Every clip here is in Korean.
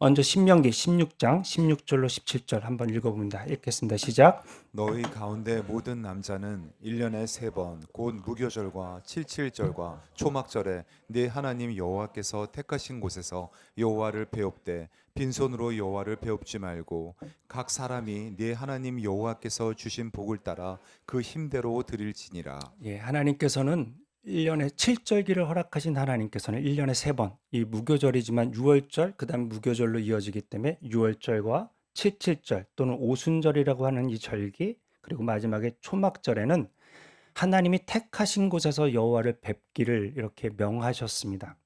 먼저 신명기 16장 16절로 17절 한번 읽어봅니다. 읽겠습니다. 시작. 너희 가운데 모든 남자는 1년에 3번 곧 무교절과 칠칠절과 초막절에 네 하나님 여호와께서 택하신 곳에서 여호와를 배웁되 빈손으로 여호와를 배웁지 말고 각 사람이 네 하나님 여호와께서 주신 복을 따라 그 힘대로 드릴지니라. 예, 하나님께서는 1년에 7절기를 허락하신 하나님께서는 1년에 3번, 이 무교절이지만 6월절, 그다음 무교절로 이어지기 때문에 6월절과 칠칠절 또는 오순절이라고 하는 이 절기, 그리고 마지막에 초막절에는 하나님이 택하신 곳에서 여호와를 뵙기를 이렇게 명하셨습니다.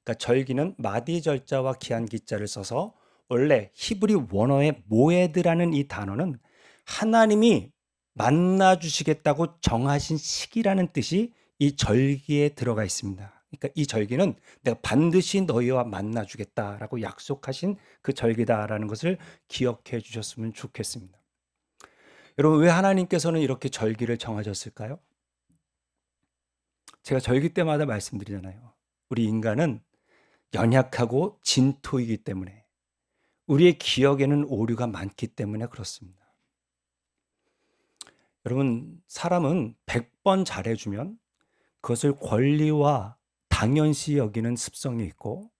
그러니까 절기는 마디절자와 기한기자를 써서 원래 히브리 원어의 모에드라는 이 단어는 하나님이 만나 주시겠다고 정하신 시기라는 뜻이 이 절기에 들어가 있습니다. 그러니까 이 절기는 내가 반드시 너희와 만나 주겠다라고 약속하신 그 절기다라는 것을 기억해 주셨으면 좋겠습니다. 여러분, 왜 하나님께서는 이렇게 절기를 정하셨을까요? 제가 절기 때마다 말씀드리잖아요. 우리 인간은 연약하고 진토이기 때문에, 우리의 기억에는 오류가 많기 때문에 그렇습니다. 여러분, 사람은 100번 잘해주면 그것을 권리와 당연시 여기는 습성이 있고,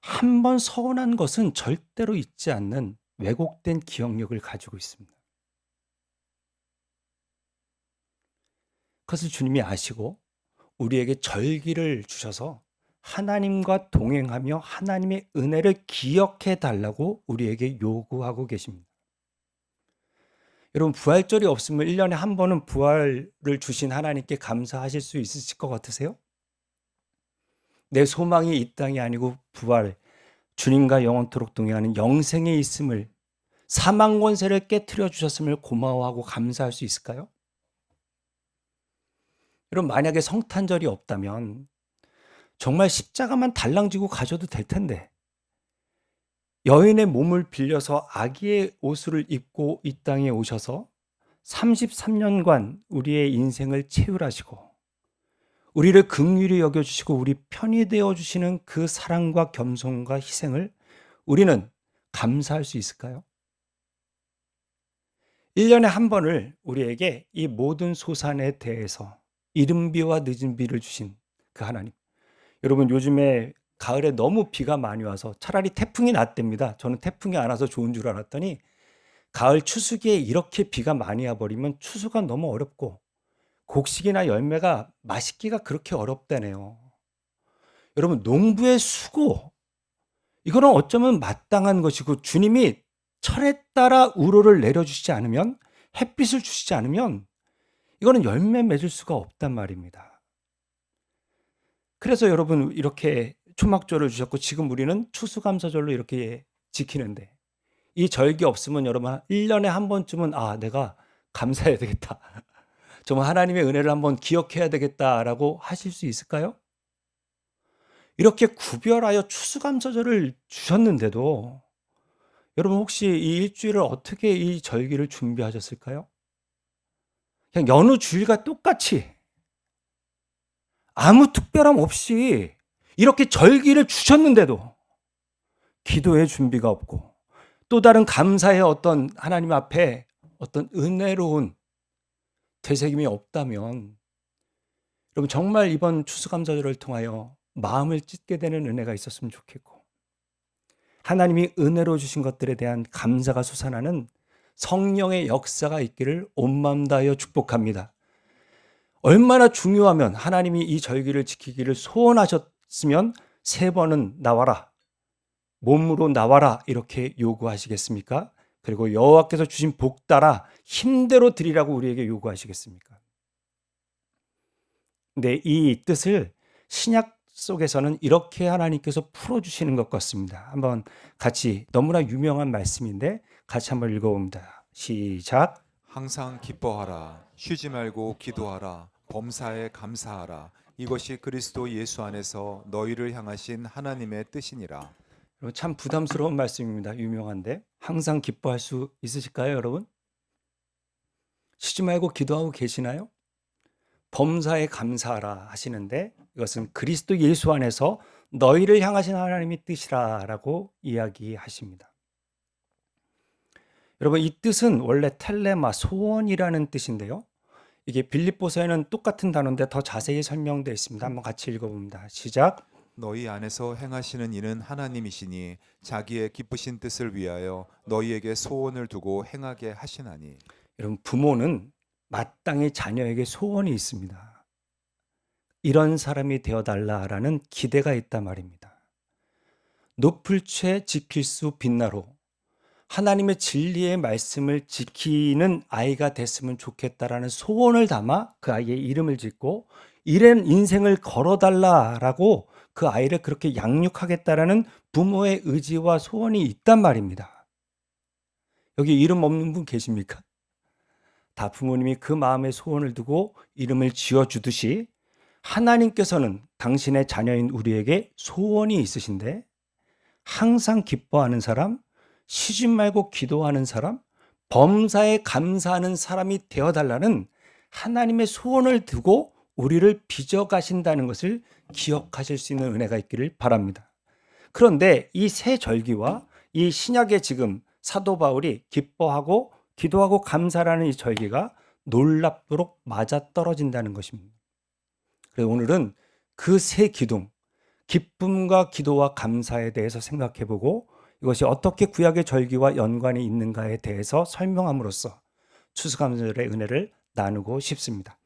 한 번 서운한 것은 절대로 잊지 않는 왜곡된 기억력을 가지고 있습니다. 그것을 주님이 아시고 우리에게 절기를 주셔서 하나님과 동행하며 하나님의 은혜를 기억해 달라고 우리에게 요구하고 계십니다. 여러분, 부활절이 없으면 1년에 한 번은 부활을 주신 하나님께 감사하실 수 있으실 것 같으세요? 내 소망이 이 땅이 아니고 부활, 주님과 영원토록 동행하는 영생에 있음을, 사망 권세를 깨트려 주셨음을 고마워하고 감사할 수 있을까요? 여러분, 만약에 성탄절이 없다면 정말 십자가만 달랑지고 가셔도 될 텐데, 여인의 몸을 빌려서 아기의 옷을 입고 이 땅에 오셔서 33년간 우리의 인생을 채울하시고 우리를 긍휼히 여겨주시고 우리 편이 되어주시는 그 사랑과 겸손과 희생을 우리는 감사할 수 있을까요? 1년에 한 번을 우리에게 이 모든 소산에 대해서 이른비와 늦은비를 주신 그 하나님. 여러분, 요즘에 가을에 너무 비가 많이 와서 차라리 태풍이 낫답니다. 저는 태풍이 안 와서 좋은 줄 알았더니 가을 추수기에 이렇게 비가 많이 와버리면 추수가 너무 어렵고 곡식이나 열매가 맛있기가 그렇게 어렵다네요. 여러분, 농부의 수고, 이거는 어쩌면 마땅한 것이고, 주님이 철에 따라 우로를 내려주시지 않으면, 햇빛을 주시지 않으면 이거는 열매 맺을 수가 없단 말입니다. 그래서 여러분, 이렇게 초막절을 주셨고 지금 우리는 추수감사절로 이렇게 지키는데, 이 절기 없으면 여러분 1년에 한 번쯤은 내가 감사해야 되겠다. 정말 하나님의 은혜를 한번 기억해야 되겠다라고 하실 수 있을까요? 이렇게 구별하여 추수감사절을 주셨는데도 여러분, 혹시 이 일주일을 어떻게 이 절기를 준비하셨을까요? 그냥 여느 주일과 똑같이 아무 특별함 없이 이렇게 절기를 주셨는데도 기도의 준비가 없고 또 다른 감사의 어떤 하나님 앞에 어떤 은혜로운 되새김이 없다면, 여러분, 정말 이번 추수감사절을 통하여 마음을 찢게 되는 은혜가 있었으면 좋겠고, 하나님이 은혜로 주신 것들에 대한 감사가 솟아나는 성령의 역사가 있기를 온 마음 다하여 축복합니다. 얼마나 중요하면 하나님이 이 절기를 지키기를 소원하셨으면 3번은 나와라, 몸으로 나와라 이렇게 요구하시겠습니까? 그리고 여호와께서 주신 복 따라 힘대로 드리라고 우리에게 요구하시겠습니까? 근데 이 뜻을 신약 속에서는 이렇게 하나님께서 풀어주시는 것 같습니다. 한번 같이, 너무나 유명한 말씀인데 같이 한번 읽어봅니다. 시작. 항상 기뻐하라. 쉬지 말고 기도하라. 범사에 감사하라. 이것이 그리스도 예수 안에서 너희를 향하신 하나님의 뜻이니라. 참 부담스러운 말씀입니다. 유명한데 항상 기뻐할 수 있으실까요, 여러분? 쉬지 말고 기도하고 계시나요? 범사에 감사하라 하시는데 이것은 그리스도 예수 안에서 너희를 향하신 하나님의 뜻이라라고 이야기하십니다. 여러분, 이 뜻은 원래 텔레마, 소원이라는 뜻인데요. 이게 빌립보서에는 똑같은 단어인데 더 자세히 설명되어 있습니다. 한번 같이 읽어봅니다. 시작. 너희 안에서 행하시는 이는 하나님이시니 자기의 기쁘신 뜻을 위하여 너희에게 소원을 두고 행하게 하시나니. 여러분, 부모는 마땅히 자녀에게 소원이 있습니다. 이런 사람이 되어달라라는 기대가 있단 말입니다. 높을 채 지킬 수 빛나로 하나님의 진리의 말씀을 지키는 아이가 됐으면 좋겠다라는 소원을 담아 그 아이의 이름을 짓고 이런 인생을 걸어달라라고 그 아이를 그렇게 양육하겠다라는 부모의 의지와 소원이 있단 말입니다. 여기 이름 없는 분 계십니까? 다 부모님이 그 마음의 소원을 두고 이름을 지어주듯이 하나님께서는 당신의 자녀인 우리에게 소원이 있으신데 항상 기뻐하는 사람, 쉬지 말고 기도하는 사람, 범사에 감사하는 사람이 되어달라는 하나님의 소원을 두고 우리를 빚어가신다는 것을 기억하실 수 있는 은혜가 있기를 바랍니다. 그런데 이 새 절기와 이 신약의 지금 사도 바울이 기뻐하고 기도하고 감사라는 이 절기가 놀랍도록 맞아떨어진다는 것입니다. 그래서 오늘은 그 새 기둥, 기쁨과 기도와 감사에 대해서 생각해보고 이것이 어떻게 구약의 절기와 연관이 있는가에 대해서 설명함으로써 추수감사절의 은혜를 나누고 싶습니다.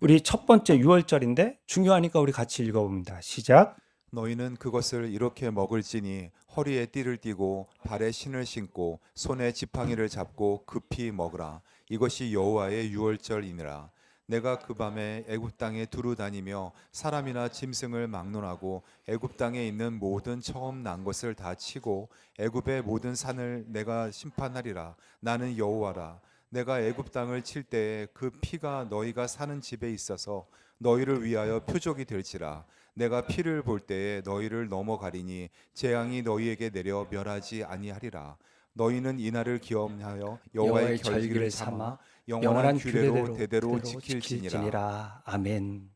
우리 첫 번째 6월절인데 중요하니까 우리 같이 읽어봅니다. 시작. 너희는 그것을 이렇게 먹을지니 허리에 띠를 띠고 발에 신을 신고 손에 지팡이를 잡고 급히 먹으라. 이것이 여호와의 유월절이니라. 내가 그 밤에 애굽 땅에 두루 다니며 사람이나 짐승을 막론하고 애굽 땅에 있는 모든 처음 난 것을 다 치고 애굽의 모든 산을 내가 심판하리라. 나는 여호와라. 내가 애굽 땅을 칠 때에 그 피가 너희가 사는 집에 있어서 너희를 위하여 표적이 될지라. 내가 피를 볼 때에 너희를 넘어가리니 재앙이 너희에게 내려 멸하지 아니하리라. 너희는 이날을 기억하여 여호와의 절기를 삼아 영원한 규례로 대대로 지킬지니라. 아멘.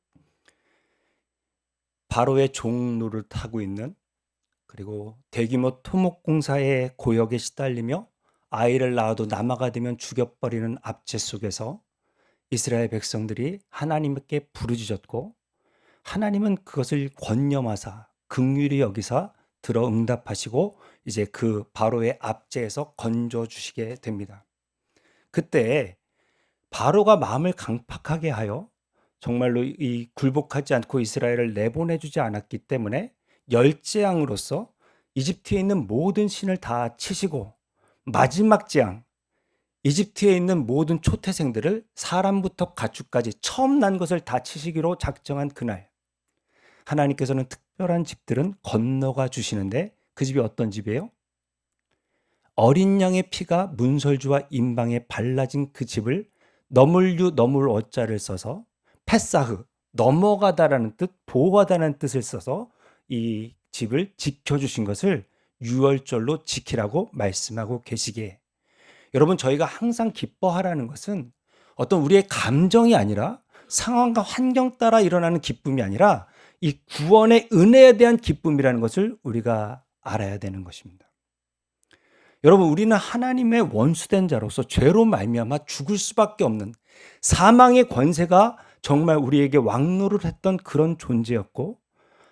바로의 종노를 타고 있는, 그리고 대규모 토목공사의 고역에 시달리며 아이를 낳아도 남아가 되면 죽여버리는 압제 속에서 이스라엘 백성들이 하나님께 부르짖었고 하나님은 그것을 권념하사 긍휼히 여기사 들어 응답하시고 이제 그 바로의 압제에서 건져 주시게 됩니다. 그때 바로가 마음을 강팍하게 하여 정말로 이 굴복하지 않고 이스라엘을 내보내주지 않았기 때문에 열재앙으로서 이집트에 있는 모든 신을 다 치시고 마지막 재앙, 이집트에 있는 모든 초태생들을 사람부터 가축까지 처음 난 것을 다 치시기로 작정한 그날, 하나님께서는 특별한 집들은 건너가 주시는데 그 집이 어떤 집이에요? 어린 양의 피가 문설주와 임방에 발라진 그 집을 너물유 너물 어자를 써서 패사흐, 넘어가다라는 뜻, 보호하다는 뜻을 써서 이 집을 지켜주신 것을 유월절로 지키라고 말씀하고 계시기에, 여러분, 저희가 항상 기뻐하라는 것은 어떤 우리의 감정이 아니라 상황과 환경 따라 일어나는 기쁨이 아니라 이 구원의 은혜에 대한 기쁨이라는 것을 우리가 알아야 되는 것입니다. 여러분, 우리는 하나님의 원수된 자로서 죄로 말미암아 죽을 수밖에 없는 사망의 권세가 정말 우리에게 왕노를 했던 그런 존재였고,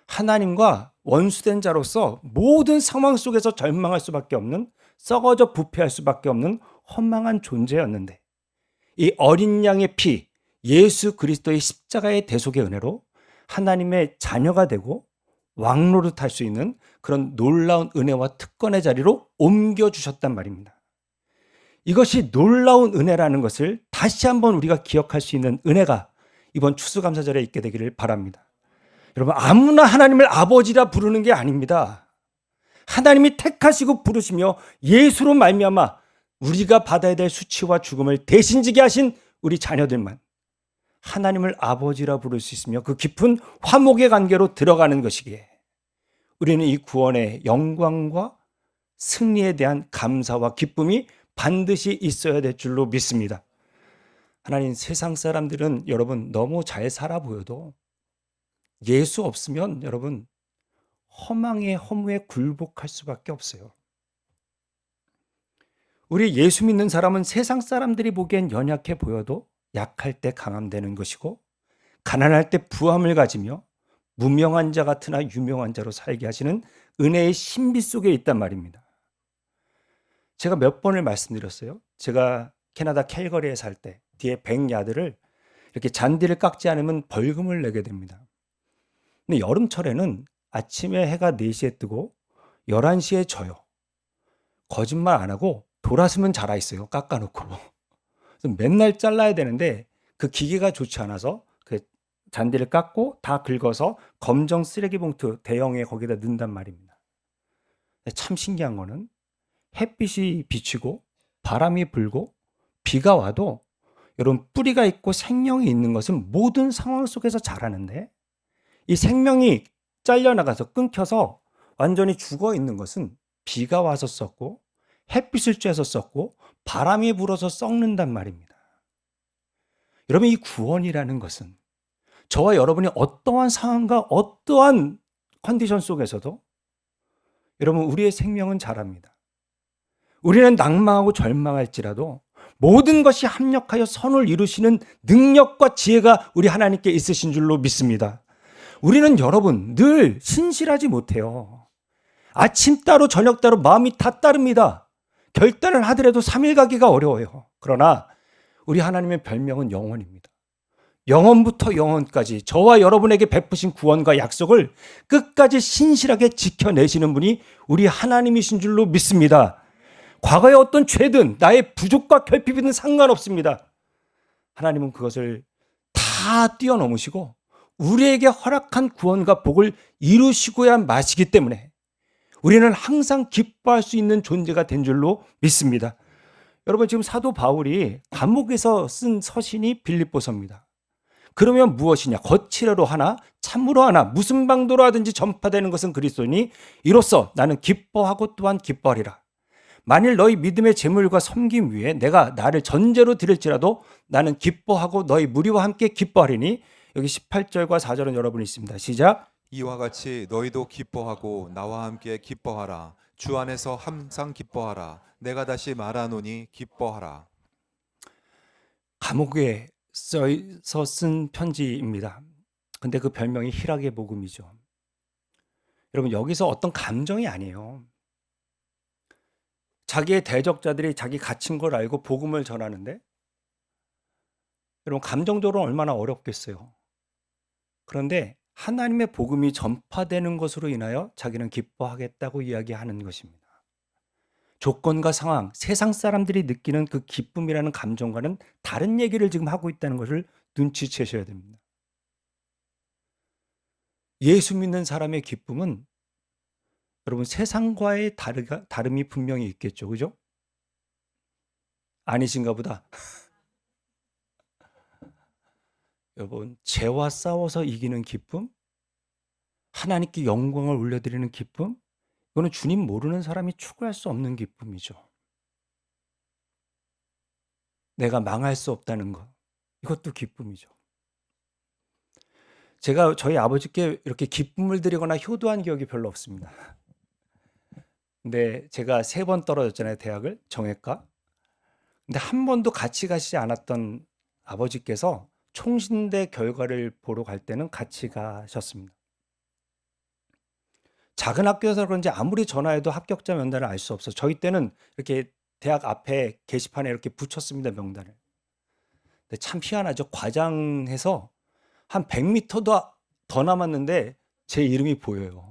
하나님과 원수된 자로서 모든 상황 속에서 절망할 수밖에 없는, 썩어져 부패할 수밖에 없는 허망한 존재였는데, 이 어린 양의 피, 예수 그리스도의 십자가의 대속의 은혜로 하나님의 자녀가 되고 왕노릇 할 수 있는 그런 놀라운 은혜와 특권의 자리로 옮겨주셨단 말입니다. 이것이 놀라운 은혜라는 것을 다시 한번 우리가 기억할 수 있는 은혜가 이번 추수감사절에 있게 되기를 바랍니다. 여러분, 아무나 하나님을 아버지라 부르는 게 아닙니다. 하나님이 택하시고 부르시며 예수로 말미암아 우리가 받아야 될 수치와 죽음을 대신 지게 하신 우리 자녀들만 하나님을 아버지라 부를 수 있으며 그 깊은 화목의 관계로 들어가는 것이기에 우리는 이 구원의 영광과 승리에 대한 감사와 기쁨이 반드시 있어야 될 줄로 믿습니다. 하나님, 세상 사람들은 여러분 너무 잘 살아 보여도 예수 없으면 여러분 허망의 허무에 굴복할 수밖에 없어요. 우리 예수 믿는 사람은 세상 사람들이 보기엔 연약해 보여도 약할 때 강함 되는 것이고, 가난할 때 부함을 가지며 무명한 자 같으나 유명한 자로 살게 하시는 은혜의 신비 속에 있단 말입니다. 제가 몇 번을 말씀드렸어요. 제가 캐나다 캘거리에 살 때 뒤에 100야드를 이렇게 잔디를 깎지 않으면 벌금을 내게 됩니다. 근데 여름철에는 아침에 해가 4시에 뜨고 11시에 져요. 거짓말 안 하고 돌아서면 자라 있어요. 깎아놓고. 그래서 맨날 잘라야 되는데 그 기계가 좋지 않아서 그 잔디를 깎고 다 긁어서 검정 쓰레기 봉투 대형에 거기다 넣는단 말입니다. 참 신기한 거는 햇빛이 비치고 바람이 불고 비가 와도 여러분, 뿌리가 있고 생명이 있는 것은 모든 상황 속에서 자라는데, 이 생명이 잘려나가서 끊겨서 완전히 죽어 있는 것은 비가 와서 썩고 햇빛을 쬐서 썩고 바람이 불어서 썩는단 말입니다. 여러분, 이 구원이라는 것은 저와 여러분이 어떠한 상황과 어떠한 컨디션 속에서도 여러분, 우리의 생명은 자랍니다. 우리는 낭망하고 절망할지라도 모든 것이 합력하여 선을 이루시는 능력과 지혜가 우리 하나님께 있으신 줄로 믿습니다. 우리는 여러분 늘 신실하지 못해요. 아침 따로 저녁 따로 마음이 다 따릅니다. 결단을 하더라도 3일 가기가 어려워요. 그러나 우리 하나님의 별명은 영원입니다. 영원부터 영원까지 저와 여러분에게 베푸신 구원과 약속을 끝까지 신실하게 지켜내시는 분이 우리 하나님이신 줄로 믿습니다. 과거의 어떤 죄든 나의 부족과 결핍이든 상관없습니다. 하나님은 그것을 다 뛰어넘으시고 우리에게 허락한 구원과 복을 이루시고야 마시기 때문에 우리는 항상 기뻐할 수 있는 존재가 된 줄로 믿습니다. 여러분, 지금 사도 바울이 감옥에서 쓴 서신이 빌립보서입니다. 그러면 무엇이냐? 거칠어로 하나 참으로 하나 무슨 방도로 하든지 전파되는 것은 그리스도니 이로써 나는 기뻐하고 또한 기뻐하리라. 만일 너희 믿음의 재물과 섬김 위에 내가 나를 전제로 드릴지라도 나는 기뻐하고 너희 무리와 함께 기뻐하리니. 여기 18절과 4절은 여러분이 있습니다. 시작. 이와 같이 너희도 기뻐하고 나와 함께 기뻐하라. 주 안에서 항상 기뻐하라. 내가 다시 말하노니 기뻐하라. 감옥에 써서 쓴 편지입니다. 근데 그 별명이 희락의 복음이죠. 여러분, 여기서 어떤 감정이 아니에요. 자기의 대적자들이 자기 갇힌 걸 알고 복음을 전하는데, 여러분, 감정적으로 얼마나 어렵겠어요. 그런데 하나님의 복음이 전파되는 것으로 인하여 자기는 기뻐하겠다고 이야기하는 것입니다. 조건과 상황, 세상 사람들이 느끼는 그 기쁨이라는 감정과는 다른 얘기를 지금 하고 있다는 것을 눈치채셔야 됩니다. 예수 믿는 사람의 기쁨은 여러분, 세상과의 다름이 분명히 있겠죠. 그죠? 아니신가 보다. 여러분, 죄와 싸워서 이기는 기쁨, 하나님께 영광을 올려드리는 기쁨, 이거는 주님 모르는 사람이 추구할 수 없는 기쁨이죠. 내가 망할 수 없다는 것, 이것도 기쁨이죠. 제가 저희 아버지께 이렇게 기쁨을 드리거나 효도한 기억이 별로 없습니다. 근데 제가 3번 떨어졌잖아요, 대학을, 정외과. 근데 한 번도 같이 가시지 않았던 아버지께서 총신대 결과를 보러 갈 때는 같이 가셨습니다. 작은 학교여서 그런지 아무리 전화해도 합격자 명단을 알 수 없어요. 저희 때는 이렇게 대학 앞에 게시판에 이렇게 붙였습니다, 명단을. 근데 참 희한하죠. 과장해서 한 100m도 더 남았는데 제 이름이 보여요.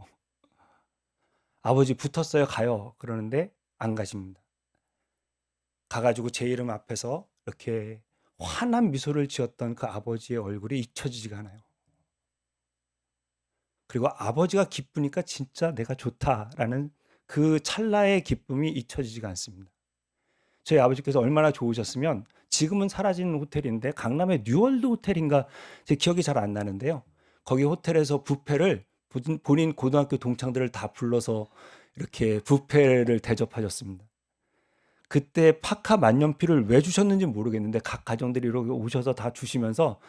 아버지 붙었어요, 가요. 그러는데 안 가십니다. 가가지고 제 이름 앞에서 이렇게 환한 미소를 지었던 그 아버지의 얼굴이 잊혀지지가 않아요. 그리고 아버지가 기쁘니까 진짜 내가 좋다라는 그 찰나의 기쁨이 잊혀지지가 않습니다. 저희 아버지께서 얼마나 좋으셨으면, 지금은 사라진 호텔인데 강남의 뉴월드 호텔인가, 제 기억이 잘 안 나는데요. 거기 호텔에서 뷔페를 본인 고등학교 동창들을 다 불러서 이렇게 뷔페를 대접하셨습니다. 그때 파카 만년필을 왜 주셨는지 모르겠는데 각 가정들이 이렇게 오셔서 다 주시면서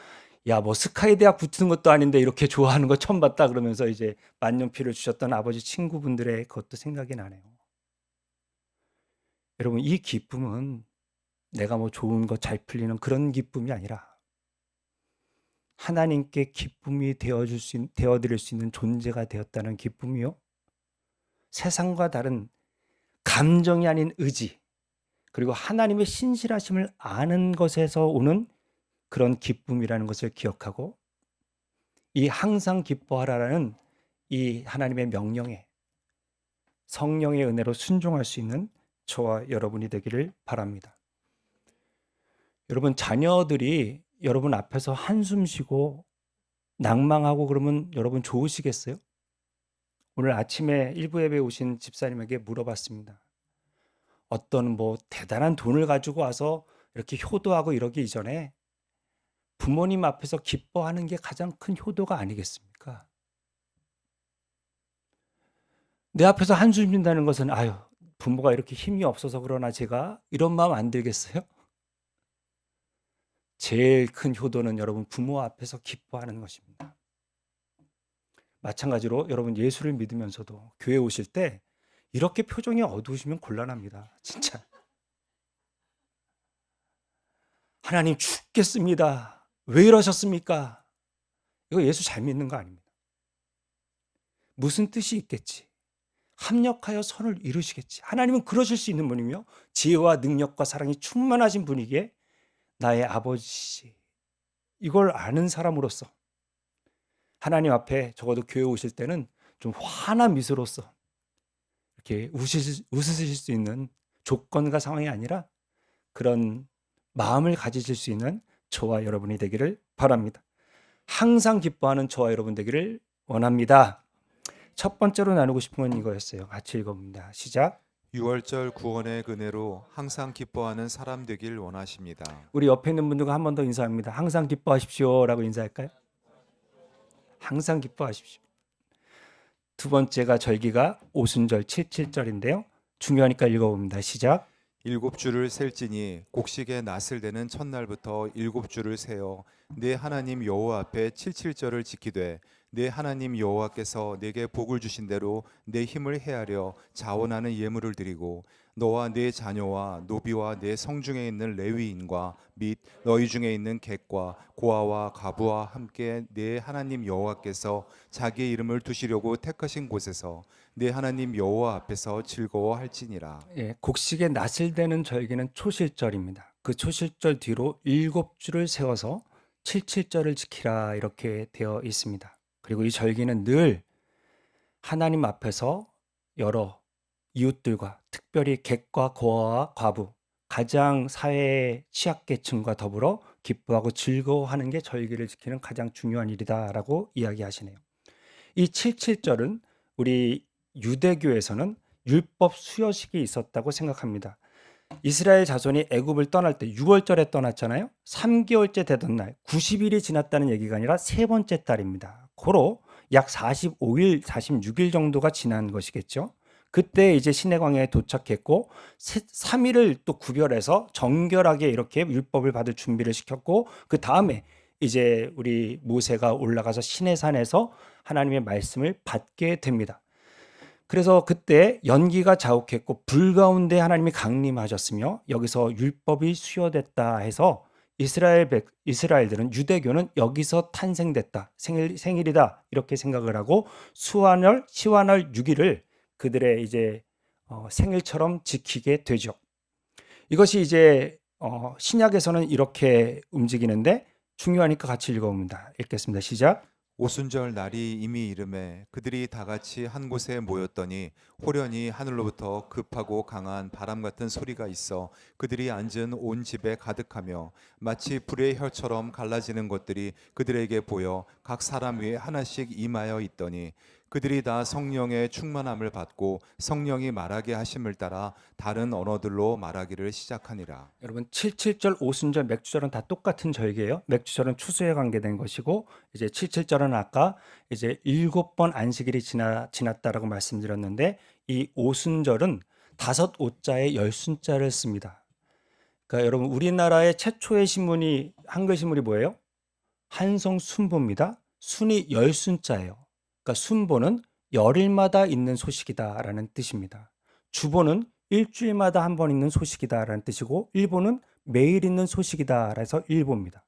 야, 뭐 스카이 대학 붙는 것도 아닌데 이렇게 좋아하는 거 처음 봤다 그러면서 이제 만년필을 주셨던 아버지 친구분들의 그것도 생각이 나네요. 여러분, 이 기쁨은 내가 뭐 좋은 거 잘 풀리는 그런 기쁨이 아니라 하나님께 기쁨이 되어드릴 수 있는 존재가 되었다는 기쁨이요. 세상과 다른 감정이 아닌 의지, 그리고 하나님의 신실하심을 아는 것에서 오는 그런 기쁨이라는 것을 기억하고, 이 항상 기뻐하라라는 이 하나님의 명령에 성령의 은혜로 순종할 수 있는 저와 여러분이 되기를 바랍니다. 여러분, 자녀들이 여러분 앞에서 한숨 쉬고 낭망하고 그러면 여러분 좋으시겠어요? 오늘 아침에 일부 예배에 오신 집사님에게 물어봤습니다. 어떤 뭐 대단한 돈을 가지고 와서 이렇게 효도하고 이러기 이전에 부모님 앞에서 기뻐하는 게 가장 큰 효도가 아니겠습니까? 내 앞에서 한숨 쉰다는 것은 아유, 부모가 이렇게 힘이 없어서 그러나 제가 이런 마음 안 들겠어요? 제일 큰 효도는 여러분 부모 앞에서 기뻐하는 것입니다. 마찬가지로 여러분 예수를 믿으면서도 교회 오실 때 이렇게 표정이 어두우시면 곤란합니다. 진짜. 하나님 죽겠습니다. 왜 이러셨습니까? 이거 예수 잘 믿는 거 아닙니다. 무슨 뜻이 있겠지? 합력하여 선을 이루시겠지. 하나님은 그러실 수 있는 분이며 지혜와 능력과 사랑이 충만하신 분이기에 나의 아버지, 이걸 아는 사람으로서 하나님 앞에 적어도 교회 오실 때는 좀 환한 미소로서 이렇게 웃으실 수 있는 조건과 상황이 아니라 그런 마음을 가지실 수 있는 저와 여러분이 되기를 바랍니다. 항상 기뻐하는 저와 여러분 되기를 원합니다. 첫 번째로 나누고 싶은 건 이거였어요. 같이 읽어봅니다. 시작. 6월절 구원의 은혜로 항상 기뻐하는 사람 되길 원하십니다. 우리 옆에 있는 분들과 한 번 더 인사합니다. 항상 기뻐하십시오 라고 인사할까요? 항상 기뻐하십시오. 두 번째가 절기가 오순절 77절인데요. 중요하니까 읽어봅니다. 시작. 7주를 셀지니 곡식의 낫을 되는 첫날부터 7주를 세어 내 하나님 여호와 앞에 77절을 지키되 내 하나님 여호와께서 내게 복을 주신 대로 내 힘을 헤아려 자원하는 예물을 드리고 너와 네 자녀와 노비와 내 성중에 있는 레위인과 및 너희 중에 있는 객과 고아와 가부와 함께 내 하나님 여호와께서 자기의 이름을 두시려고 택하신 곳에서 내 하나님 여호와 앞에서 즐거워할지니라. 예, 곡식의 낫을 되는 절기는 초실절입니다. 그 초실절 뒤로 7주를 세워서 77절을 지키라 이렇게 되어 있습니다. 그리고 이 절기는 늘 하나님 앞에서 여러 이웃들과 특별히 객과 고아와 과부, 가장 사회의 취약계층과 더불어 기뻐하고 즐거워하는 게 절기를 지키는 가장 중요한 일이다라고 이야기하시네요. 이 77절은 우리 유대교에서는 율법 수여식이 있었다고 생각합니다. 이스라엘 자손이 애굽을 떠날 때 6월절에 떠났잖아요. 3개월째 되던 날 90일이 지났다는 얘기가 아니라 세 번째 달입니다. 고로 약 45일, 46일 정도가 지난 것이겠죠. 그때 이제 시내광야에 도착했고 3일을 또 구별해서 정결하게 이렇게 율법을 받을 준비를 시켰고 그 다음에 이제 우리 모세가 올라가서 시내산에서 하나님의 말씀을 받게 됩니다. 그래서 그때 연기가 자욱했고 불 가운데 하나님이 강림하셨으며 여기서 율법이 수여됐다 해서 이스라엘들은 유대교는 여기서 탄생됐다. 생일이다. 이렇게 생각을 하고 시완월 6일을 그들의 이제 생일처럼 지키게 되죠. 이것이 이제 신약에서는 이렇게 움직이는데 중요하니까 같이 읽어봅니다. 읽겠습니다. 시작. 오순절 날이 이미 이름에 그들이 다 같이 한 곳에 모였더니 호련히 하늘로부터 급하고 강한 바람 같은 소리가 있어 그들이 앉은 온 집에 가득하며 마치 불의 혈처럼 갈라지는 것들이 그들에게 보여 각 사람 위에 하나씩 임하여 있더니 그들이 다 성령의 충만함을 받고 성령이 말하게 하심을 따라 다른 언어들로 말하기를 시작하니라. 여러분 77절, 오순절, 맥주절은 다 똑같은 절기예요. 맥주절은 추수에 관계된 것이고 이제 77절은 아까 이제 7번 안식일이 지났다라고 말씀드렸는데 이 오순절은 5오자에 10순자를 씁니다. 그러니까 여러분 우리나라의 최초의 신문이 한글 신문이 뭐예요? 한성 순보입니다. 순이 열순자예요. 그러니까 순보는 열흘마다 있는 소식이다라는 뜻입니다. 주보는 일주일마다 한 번 있는 소식이다라는 뜻이고 일보는 매일 있는 소식이다. 그래서 일보입니다.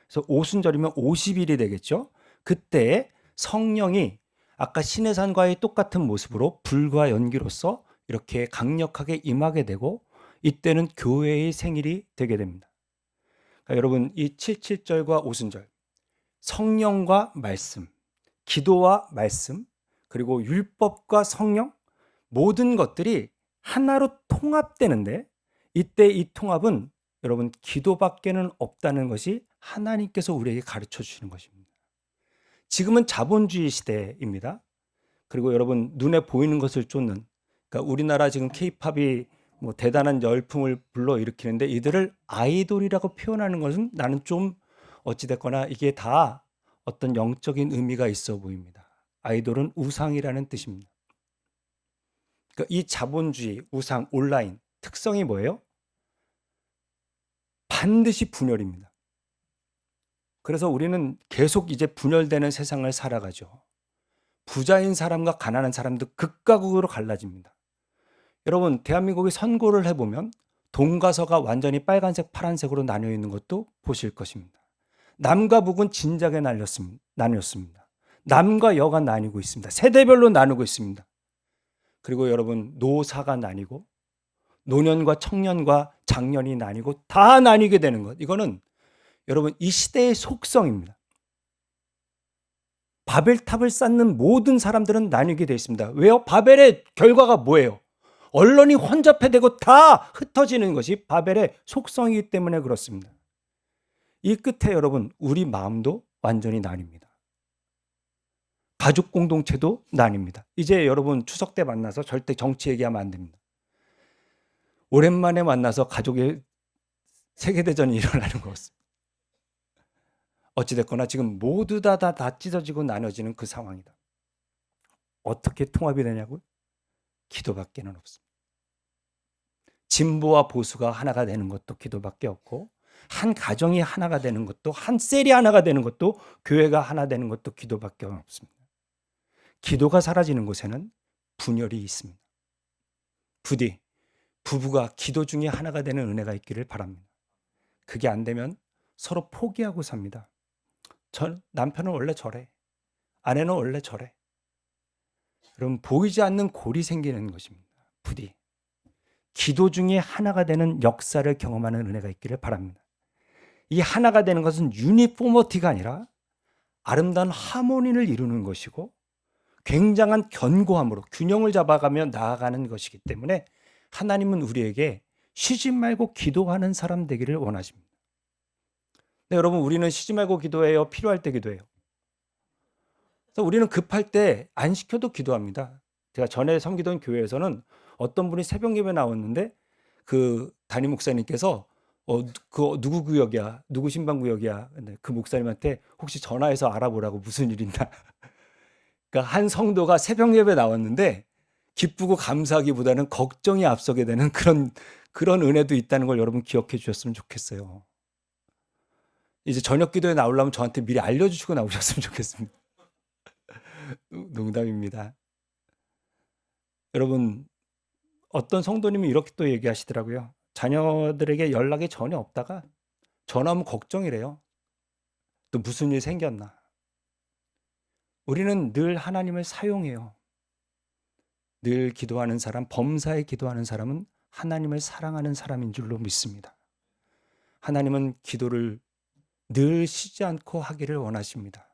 그래서 오순절이면 50일이 되겠죠. 그때 성령이 아까 시내산과의 똑같은 모습으로 불과 연기로서 이렇게 강력하게 임하게 되고 이때는 교회의 생일이 되게 됩니다. 그러니까 여러분 이 77절과 오순절 성령과 말씀, 기도와 말씀, 그리고 율법과 성령 모든 것들이 하나로 통합되는데 이때 이 통합은 여러분 기도밖에는 없다는 것이 하나님께서 우리에게 가르쳐 주시는 것입니다. 지금은 자본주의 시대입니다. 그리고 여러분 눈에 보이는 것을 쫓는 그러니까 우리나라 지금 케이팝이 뭐 대단한 열풍을 불러일으키는데 이들을 아이돌이라고 표현하는 것은 나는 좀 어찌됐거나 이게 다 어떤 영적인 의미가 있어 보입니다. 아이돌은 우상이라는 뜻입니다. 그러니까 이 자본주의, 우상, 온라인 특성이 뭐예요? 반드시 분열입니다. 그래서 우리는 계속 이제 분열되는 세상을 살아가죠. 부자인 사람과 가난한 사람도 극과 극으로 갈라집니다. 여러분 대한민국의 선거를 해보면 동과 서가 완전히 빨간색, 파란색으로 나뉘어 있는 것도 보실 것입니다. 남과 북은 진작에 나뉘었습니다. 남과 여가 나뉘고 있습니다. 세대별로 나누고 있습니다. 그리고 여러분 노사가 나뉘고 노년과 청년과 장년이 나뉘고 다 나뉘게 되는 것. 이거는 여러분 이 시대의 속성입니다. 바벨탑을 쌓는 모든 사람들은 나뉘게 되어 있습니다. 왜요? 바벨의 결과가 뭐예요? 언론이 혼잡해되고 다 흩어지는 것이 바벨의 속성이기 때문에 그렇습니다. 이 끝에 여러분 우리 마음도 완전히 나뉩니다. 가족 공동체도 나뉩니다. 이제 여러분 추석 때 만나서 절대 정치 얘기하면 안 됩니다. 오랜만에 만나서 가족의 세계대전이 일어나는 것 같습니다. 어찌됐거나 지금 모두 다 찢어지고 나눠지는 그 상황이다. 어떻게 통합이 되냐고요? 기도밖에는 없습니다. 진보와 보수가 하나가 되는 것도 기도밖에 없고 한 가정이 하나가 되는 것도 한 셀이 하나가 되는 것도 교회가 하나 되는 것도 기도밖에 없습니다. 기도가 사라지는 곳에는 분열이 있습니다. 부디 부부가 기도 중에 하나가 되는 은혜가 있기를 바랍니다. 그게 안 되면 서로 포기하고 삽니다. 남편은 원래 저래. 아내는 원래 저래. 그럼 보이지 않는 골이 생기는 것입니다. 부디 기도 중에 하나가 되는 역사를 경험하는 은혜가 있기를 바랍니다. 이 하나가 되는 것은 유니포머티가 아니라 아름다운 하모니를 이루는 것이고 굉장한 견고함으로 균형을 잡아가며 나아가는 것이기 때문에 하나님은 우리에게 쉬지 말고 기도하는 사람 되기를 원하십니다. 네, 여러분 우리는 쉬지 말고 기도해요? 필요할 때 기도해요? 그래서 우리는 급할 때 안 시켜도 기도합니다. 제가 전에 섬기던 교회에서는 어떤 분이 새벽 예배 나왔는데 그 담임 목사님께서 그 누구 구역이야? 누구 신방 구역이야? 근데 그 목사님한테 혹시 전화해서 알아보라고 무슨 일 있나? 그러니까 한 성도가 새벽 예배 나왔는데 기쁘고 감사하기보다는 걱정이 앞서게 되는 그런 은혜도 있다는 걸 여러분 기억해 주셨으면 좋겠어요. 이제 저녁 기도에 나오려면 저한테 미리 알려주시고 나오셨으면 좋겠습니다. 농담입니다. 여러분 어떤 성도님이 이렇게 또 얘기하시더라고요. 자녀들에게 연락이 전혀 없다가 전화하면 걱정이래요. 또 무슨 일 생겼나. 우리는 늘 하나님을 사용해요. 늘 기도하는 사람, 범사에 기도하는 사람은 하나님을 사랑하는 사람인 줄로 믿습니다. 하나님은 기도를 늘 쉬지 않고 하기를 원하십니다.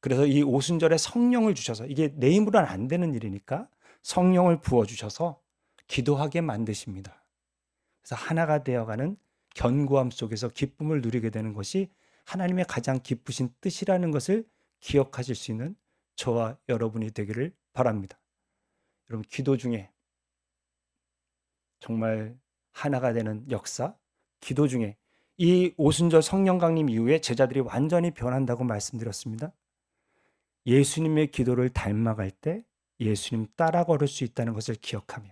그래서 이 오순절에 성령을 주셔서 이게 내 힘으로는 안 되는 일이니까 성령을 부어주셔서 기도하게 만드십니다. 그래서 하나가 되어가는 견고함 속에서 기쁨을 누리게 되는 것이 하나님의 가장 기쁘신 뜻이라는 것을 기억하실 수 있는 저와 여러분이 되기를 바랍니다. 여러분 기도 중에 정말 하나가 되는 역사, 기도 중에 이 오순절 성령 강림 이후에 제자들이 완전히 변한다고 말씀드렸습니다. 예수님의 기도를 닮아갈 때 예수님 따라 걸을 수 있다는 것을 기억하며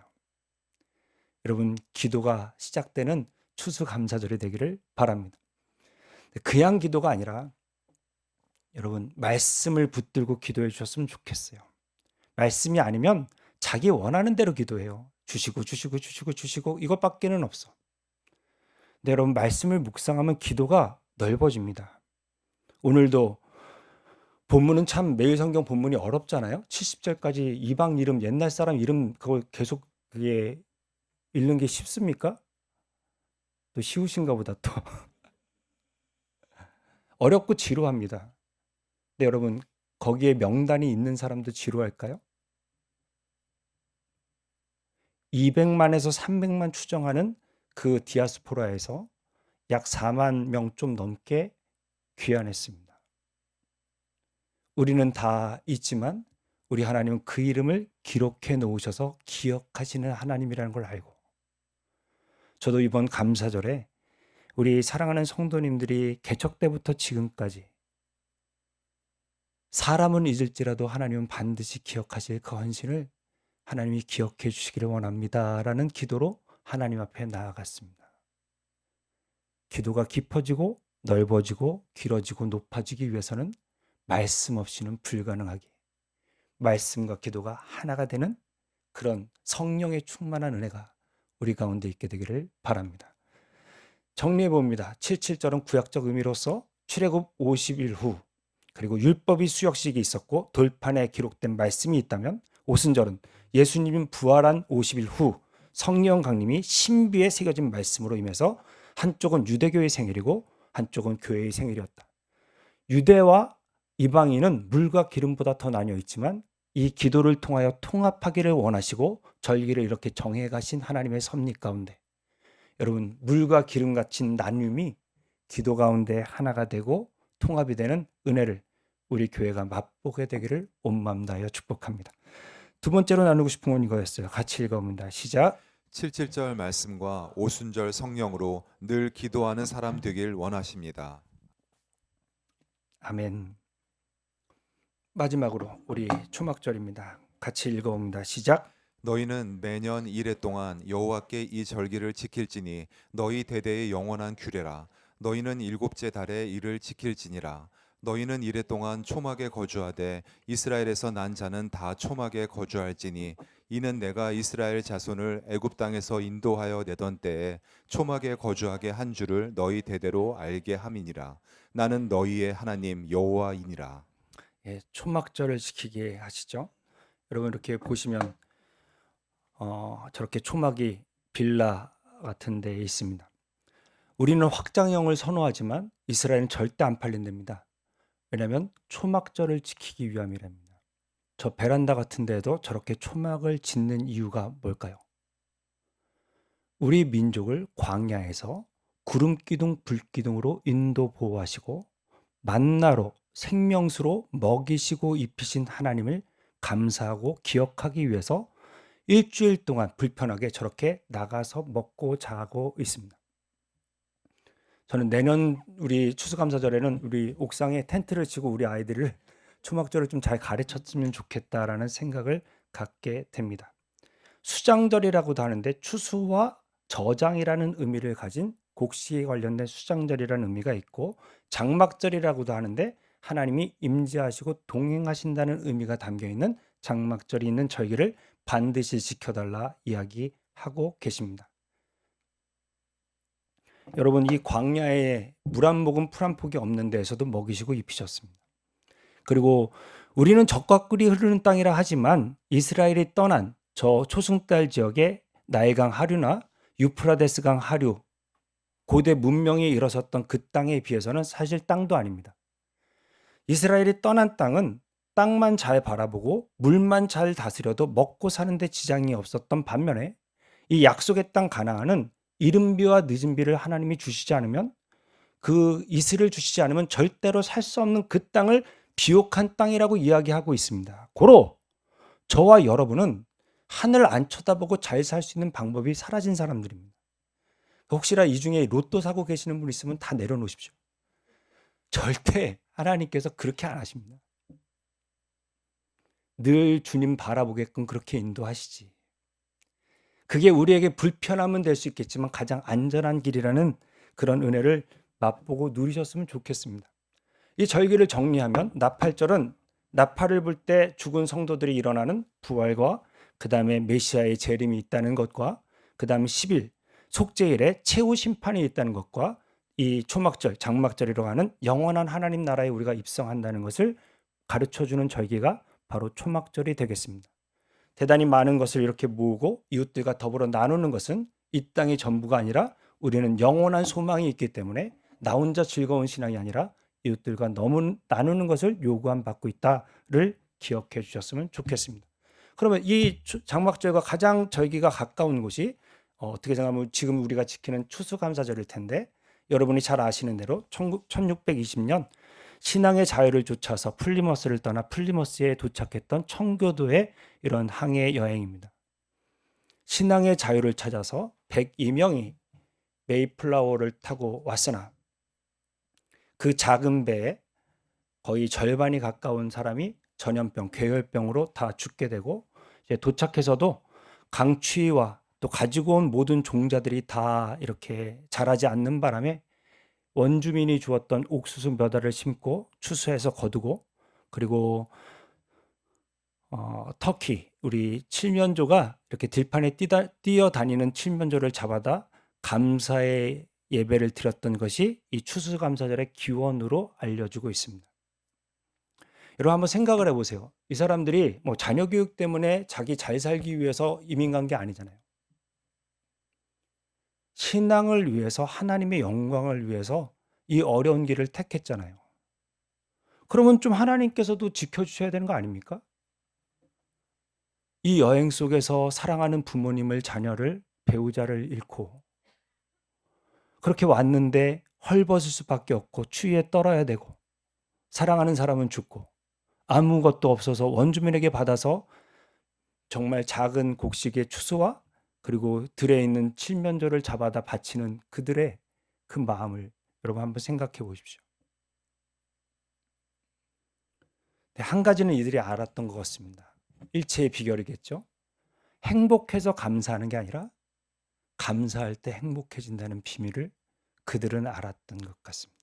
여러분 기도가 시작되는 추수감사절이 되기를 바랍니다. 그냥 기도가 아니라 여러분, 말씀을 붙들고 기도해 주셨으면 좋겠어요. 말씀이 아니면 자기 원하는 대로 기도해요. 주시고 이것밖에는 없어. 근데 여러분, 말씀을 묵상하면 기도가 넓어집니다. 오늘도 본문은 참 매일 성경 본문이 어렵잖아요. 70절까지 이방 이름, 옛날 사람 이름 그걸 계속 그게 읽는 게 쉽습니까? 또 쉬우신가 보다 또. 어렵고 지루합니다. 근데 여러분, 거기에 명단이 있는 사람도 지루할까요? 200만에서 300만 추정하는 그 디아스포라에서 약 4만 명 좀 넘게 귀환했습니다. 우리는 다 있지만 우리 하나님은 그 이름을 기록해 놓으셔서 기억하시는 하나님이라는 걸 알고, 저도 이번 감사절에 우리 사랑하는 성도님들이 개척 때부터 지금까지 사람은 잊을지라도 하나님은 반드시 기억하실 그 헌신을 하나님이 기억해 주시기를 원합니다라는 기도로 하나님 앞에 나아갔습니다. 기도가 깊어지고 넓어지고 길어지고 높아지기 위해서는 말씀 없이는 불가능하기, 말씀과 기도가 하나가 되는 그런 성령의 충만한 은혜가 우리 가운데 있게 되기를 바랍니다. 정리해 봅니다. 77절은 구약적 의미로서 출애굽 50일 후 그리고 율법이 수역식이 있었고 돌판에 기록된 말씀이 있다면, 오순절은 예수님 부활한 50일 후 성령 강림이 신비에 새겨진 말씀으로 임해서 한쪽은 유대교의 생일이고 한쪽은 교회의 생일이었다. 유대와 이방인은 물과 기름보다 더 나뉘어 있지만 이 기도를 통하여 통합하기를 원하시고 절기를 이렇게 정해 가신 하나님의 섭리 가운데, 여러분, 물과 기름 같은 나눔이 기도 가운데 하나가 되고 통합이 되는 은혜를 우리 교회가 맛보게 되기를 온 마음 다하여 축복합니다. 두 번째로 나누고 싶은 건 이거였어요. 같이 읽어봅니다. 시작. 77절 말씀과 오순절 성령으로 늘 기도하는 사람 되길 원하십니다. 아멘. 마지막으로 우리 초막절입니다. 같이 읽어봅니다. 시작. 너희는 매년 이래 동안 여호와께 이 절기를 지킬지니 너희 대대의 영원한 규례라. 너희는 일곱째 달에 이를 지킬지니라. 너희는 이래 동안 초막에 거주하되 이스라엘에서 난 자는 다 초막에 거주할지니 이는 내가 이스라엘 자손을 애굽 땅에서 인도하여 내던 때에 초막에 거주하게 한 줄을 너희 대대로 알게 함이니라. 나는 너희의 하나님 여호와이니라. 예, 초막절을 지키게 하시죠. 여러분, 이렇게 보시면 저렇게 초막이 빌라 같은 데에 있습니다. 우리는 확장형을 선호하지만 이스라엘은 절대 안 팔린답니다. 왜냐하면 초막절을 지키기 위함이랍니다. 저 베란다 같은 데에도 저렇게 초막을 짓는 이유가 뭘까요? 우리 민족을 광야에서 구름기둥 불기둥으로 인도 보호하시고 만나로 생명수로 먹이시고 입히신 하나님을 감사하고 기억하기 위해서 일주일 동안 불편하게 저렇게 나가서 먹고 자고 있습니다. 저는 내년 우리 추수감사절에는 우리 옥상에 텐트를 치고 우리 아이들을 초막절을 좀 잘 가르쳤으면 좋겠다라는 생각을 갖게 됩니다. 수장절이라고도 하는데 추수와 저장이라는 의미를 가진 곡식에 관련된 수장절이라는 의미가 있고, 장막절이라고도 하는데 하나님이 임재하시고 동행하신다는 의미가 담겨 있는 장막절이 있는 절기를 반드시 지켜달라 이야기하고 계십니다. 여러분, 이 광야에 물 한 모금 풀 한 폭이 없는 데에서도 먹이시고 입히셨습니다. 그리고 우리는 젖과 꿀이 흐르는 땅이라 하지만 이스라엘이 떠난 저 초승달 지역의 나일강 하류나 유프라데스강 하류, 고대 문명이 일어섰던 그 땅에 비해서는 사실 땅도 아닙니다. 이스라엘이 떠난 땅은 땅만 잘 바라보고 물만 잘 다스려도 먹고 사는데 지장이 없었던 반면에 이 약속의 땅 가나안은 이른비와 늦은비를 하나님이 주시지 않으면, 그 이슬을 주시지 않으면 절대로 살 수 없는 그 땅을 비옥한 땅이라고 이야기하고 있습니다. 고로 저와 여러분은 하늘 안 쳐다보고 잘 살 수 있는 방법이 사라진 사람들입니다. 혹시나 이 중에 로또 사고 계시는 분 있으면 다 내려놓으십시오. 절대 하나님께서 그렇게 안 하십니다. 늘 주님 바라보게끔 그렇게 인도하시지. 그게 우리에게 불편함은 될 수 있겠지만 가장 안전한 길이라는 그런 은혜를 맛보고 누리셨으면 좋겠습니다. 이 절기를 정리하면 나팔절은 나팔을 불 때 죽은 성도들이 일어나는 부활과 그 다음에 메시아의 재림이 있다는 것과 그 다음 10일 속죄일에 최후 심판이 있다는 것과 이 초막절, 장막절이라고 하는 영원한 하나님 나라에 우리가 입성한다는 것을 가르쳐주는 절기가 바로 초막절이 되겠습니다. 대단히 많은 것을 이렇게 모으고 이웃들과 더불어 나누는 것은 이 땅의 전부가 아니라 우리는 영원한 소망이 있기 때문에 나 혼자 즐거운 신앙이 아니라 이웃들과 너무 나누는 것을 요구함 받고 있다를 기억해 주셨으면 좋겠습니다. 그러면 이 장막절과 가장 절기가 가까운 곳이 어떻게 생각하면 지금 우리가 지키는 추수감사절일 텐데 여러분이 잘 아시는 대로 1620년 신앙의 자유를 쫓아서 플리머스를 떠나 플리머스에 도착했던 청교도의 이런 항해 여행입니다. 신앙의 자유를 찾아서 102명이 메이플라워를 타고 왔으나 그 작은 배에 거의 절반이 가까운 사람이 전염병, 괴혈병으로 다 죽게 되고 이제 도착해서도 강추위와 또 가지고 온 모든 종자들이 다 이렇게 자라지 않는 바람에 원주민이 주었던 옥수수 몇 알을 심고 추수해서 거두고 그리고 터키 우리 칠면조가 이렇게 들판에 뛰어다니는 칠면조를 잡아다 감사의 예배를 드렸던 것이 이 추수감사절의 기원으로 알려주고 있습니다. 여러분 한번 생각을 해보세요. 이 사람들이 뭐 자녀 교육 때문에 자기 잘 살기 위해서 이민 간 게 아니잖아요. 신앙을 위해서 하나님의 영광을 위해서 이 어려운 길을 택했잖아요. 그러면 좀 하나님께서도 지켜주셔야 되는 거 아닙니까? 이 여행 속에서 사랑하는 부모님을, 자녀를, 배우자를 잃고 그렇게 왔는데 헐벗을 수밖에 없고 추위에 떨어야 되고 사랑하는 사람은 죽고 아무것도 없어서 원주민에게 받아서 정말 작은 곡식의 추수와 그리고 들에 있는 칠면조를 잡아다 바치는 그들의 그 마음을 여러분 한번 생각해 보십시오. 한 가지는 이들이 알았던 것 같습니다. 일체의 비결이겠죠. 행복해서 감사하는 게 아니라 감사할 때 행복해진다는 비밀을 그들은 알았던 것 같습니다.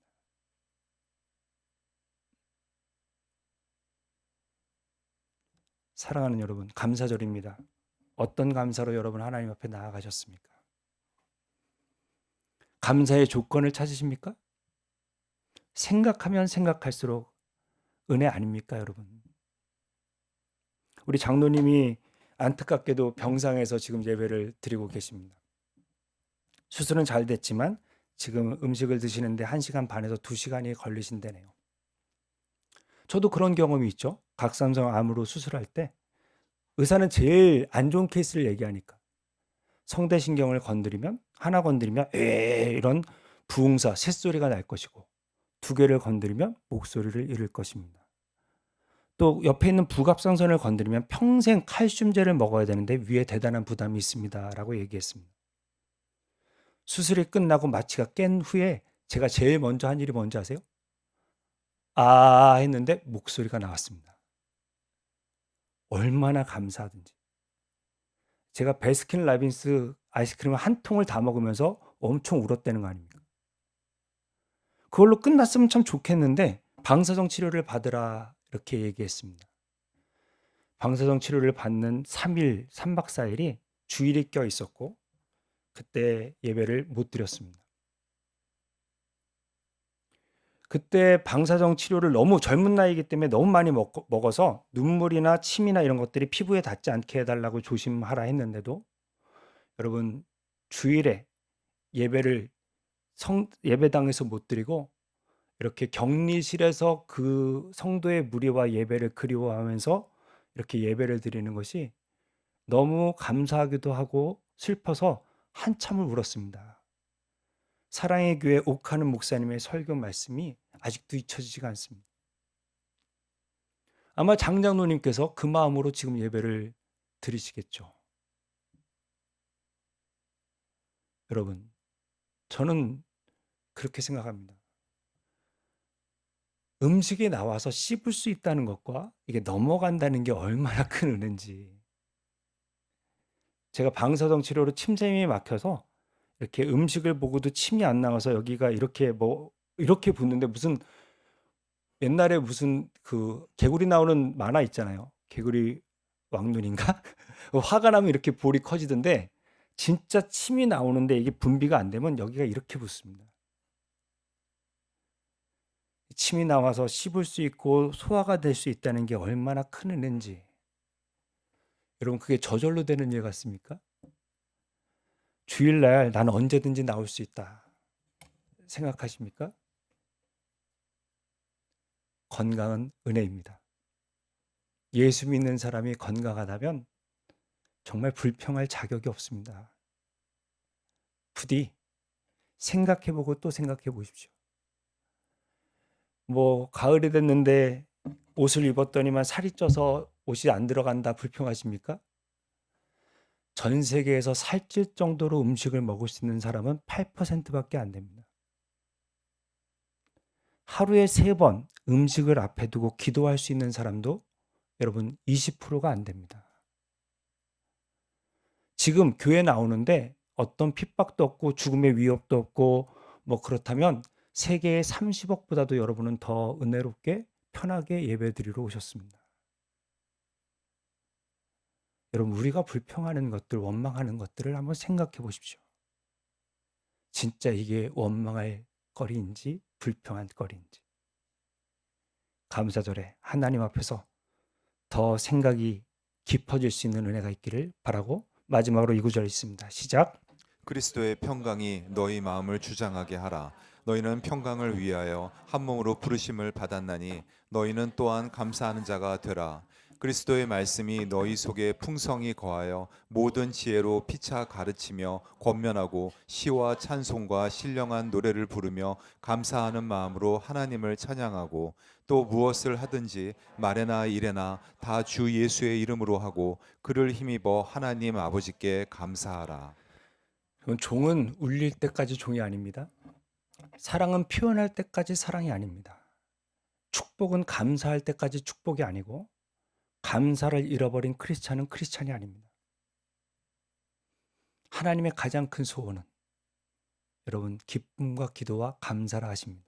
사랑하는 여러분, 감사절입니다. 어떤 감사로 여러분 하나님 앞에 나아가셨습니까? 감사의 조건을 찾으십니까? 생각하면 생각할수록 은혜 아닙니까, 여러분? 우리 장로님이 안타깝게도 병상에서 지금 예배를 드리고 계십니다. 수술은 잘 됐지만 지금 음식을 드시는데 1시간 반에서 2시간이 걸리신다네요. 저도 그런 경험이 있죠. 각삼성 암으로 수술할 때 의사는 제일 안 좋은 케이스를 얘기하니까 성대신경을 건드리면 하나 건드리면 이런 부흥사 쇳소리가 날 것이고 2개를 건드리면 목소리를 잃을 것입니다. 또 옆에 있는 부갑상선을 건드리면 평생 칼슘제를 먹어야 되는데 위에 대단한 부담이 있습니다 라고 얘기했습니다. 수술이 끝나고 마취가 깬 후에 제가 제일 먼저 한 일이 뭔지 아세요? 아 했는데 목소리가 나왔습니다. 얼마나 감사하든지. 제가 베스킨 라빈스 아이스크림을 한 통을 다 먹으면서 엄청 울었다는 거 아닙니까? 그걸로 끝났으면 참 좋겠는데 방사성 치료를 받으라 이렇게 얘기했습니다. 방사성 치료를 받는 3일, 3박 4일이 주일이 껴 있었고 그때 예배를 못 드렸습니다. 그때 방사성 치료를 너무 젊은 나이이기 때문에 너무 많이 먹어서 눈물이나 침이나 이런 것들이 피부에 닿지 않게 해달라고 조심하라 했는데도 여러분 주일에 예배를 예배당에서 못 드리고 이렇게 격리실에서 그 성도의 무리와 예배를 그리워하면서 이렇게 예배를 드리는 것이 너무 감사하기도 하고 슬퍼서 한참을 울었습니다. 사랑의 교회 옥하는 목사님의 설교 말씀이 아직도 잊혀지지가 않습니다. 아마 장장로님께서 그 마음으로 지금 예배를 드리시겠죠. 여러분, 저는 그렇게 생각합니다. 음식이 나와서 씹을 수 있다는 것과 이게 넘어간다는 게 얼마나 큰 은혜인지. 제가 방사성 치료로 침샘이 막혀서 이렇게 음식을 보고도 침이 안 나와서 여기가 이렇게 이렇게 붓는데 무슨 옛날에 무슨 그 개구리 나오는 만화 있잖아요. 개구리 왕눈인가? 화가 나면 이렇게 볼이 커지던데 진짜 침이 나오는데 이게 분비가 안 되면 여기가 이렇게 붓습니다. 침이 나와서 씹을 수 있고 소화가 될 수 있다는 게 얼마나 큰 은혜인지. 여러분 그게 저절로 되는 일 같습니까? 주일날 난 언제든지 나올 수 있다 생각하십니까? 건강은 은혜입니다. 예수 믿는 사람이 건강하다면 정말 불평할 자격이 없습니다. 부디 생각해보고 또 생각해 보십시오. 뭐 가을이 됐는데 옷을 입었더니만 살이 쪄서 옷이 안 들어간다 불평하십니까? 전 세계에서 살찔 정도로 음식을 먹을 수 있는 사람은 8%밖에 안 됩니다. 하루에 3번 음식을 앞에 두고 기도할 수 있는 사람도 여러분 20%가 안 됩니다. 지금 교회 나오는데 어떤 핍박도 없고 죽음의 위협도 없고 뭐 그렇다면 세계의 30억보다도 여러분은 더 은혜롭게 편하게 예배드리러 오셨습니다. 여러분 우리가 불평하는 것들, 원망하는 것들을 한번 생각해 보십시오. 진짜 이게 원망할 거리인지 불평할 거리인지. 감사절에 하나님 앞에서 더 생각이 깊어질 수 있는 은혜가 있기를 바라고 마지막으로 이 구절 있습니다. 시작. 그리스도의 평강이 너희 마음을 주장하게 하라. 너희는 평강을 위하여 한 몸으로 부르심을 받았나니 너희는 또한 감사하는 자가 되라. 그리스도의 말씀이 너희 속에 풍성히 거하여 모든 지혜로 피차 가르치며 권면하고 시와 찬송과 신령한 노래를 부르며 감사하는 마음으로 하나님을 찬양하고 또 무엇을 하든지 말에나 일에나 다 주 예수의 이름으로 하고 그를 힘입어 하나님 아버지께 감사하라. 그럼 종은 울릴 때까지 종이 아닙니다. 사랑은 표현할 때까지 사랑이 아닙니다. 축복은 감사할 때까지 축복이 아니고 감사를 잃어버린 크리스찬은 크리스찬이 아닙니다. 하나님의 가장 큰 소원은 여러분 기쁨과 기도와 감사라 하십니다.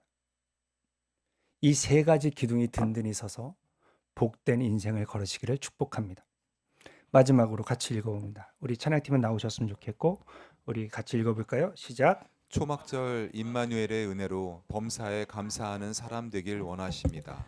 이 3가지 기둥이 든든히 서서 복된 인생을 걸으시기를 축복합니다. 마지막으로 같이 읽어봅니다. 우리 찬양팀은 나오셨으면 좋겠고 우리 같이 읽어볼까요? 시작. 초막절 임마누엘의 은혜로 범사에 감사하는 사람 되길 원하십니다.